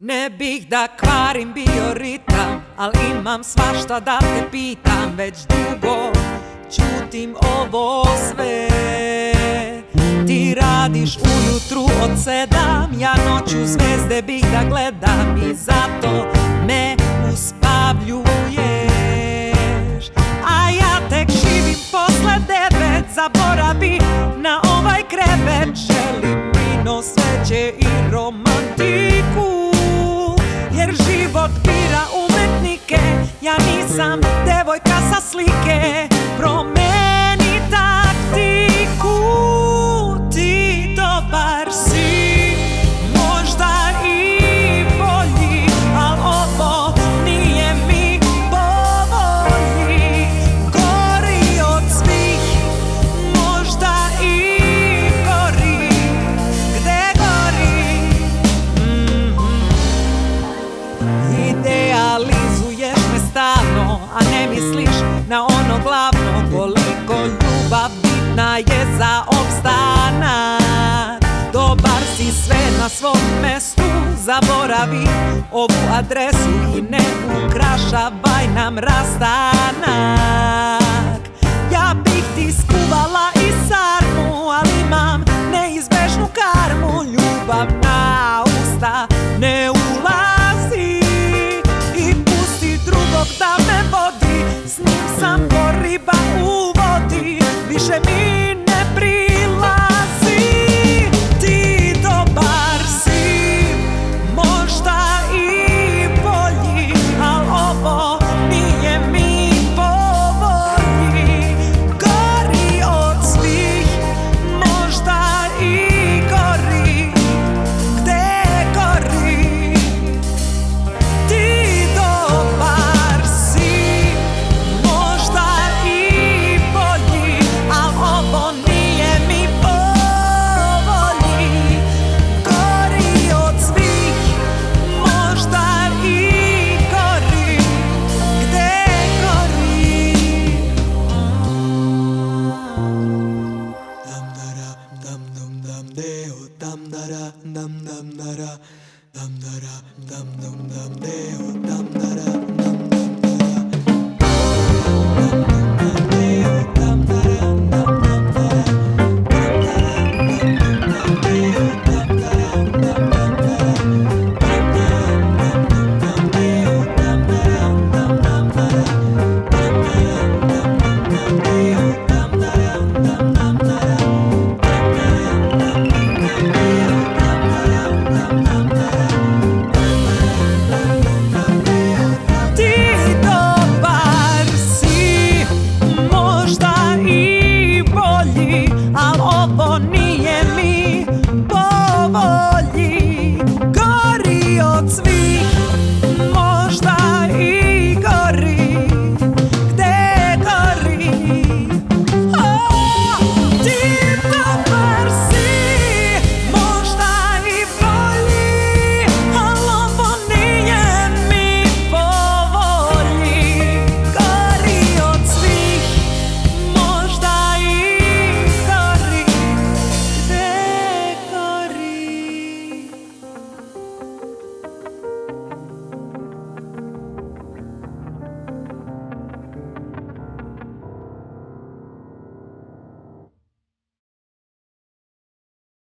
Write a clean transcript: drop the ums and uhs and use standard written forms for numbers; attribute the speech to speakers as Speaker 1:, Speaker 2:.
Speaker 1: Ne bih da kvarim bioritam, al imam svašta da te pitam. Već dugo čutim ovo sve. Ti radiš ujutru od 7, ja noću zvezde bih da gledam i zato me uspavljuješ. A ja tek živim posle 9, zaboravi na ovaj krevet. Želim vino, sveće i romantiku, jer život bira umetnike. Ja nisam devojka sa slike, promeni taktiku. Ti dobar si, možda i bolji, al ovo nije mi po volji. Gori od svih, možda i gori, gde gori. Idealizuješ me stalno, a ne misliš na ono glavno. Koliko ljubav bitna je za opstanak. Dobar si, sve na svom mestu, zaboravi ovu adresu i ne ukrašavaj nam rastanak. Ja bih ti skuvala i sarmu, ali imam neizbežnu karmu. Ljubav na usta ne ulazi i pusti drugog da me vodi. S njim sam ko riba u vodi, više mi ne prilazi. Ti dobar si, možda i bolji, al ovo nije mi po volji. Gori od svih, možda i gori, gde gori. Ti dobar si, možda i bolji, al ovo nije mi po volji. Gori od svih, možda i gori, gde gori.
Speaker 2: Dam dara dam dum dam deo dam dara dam dam dara dam dara dam dum dam deo dam dara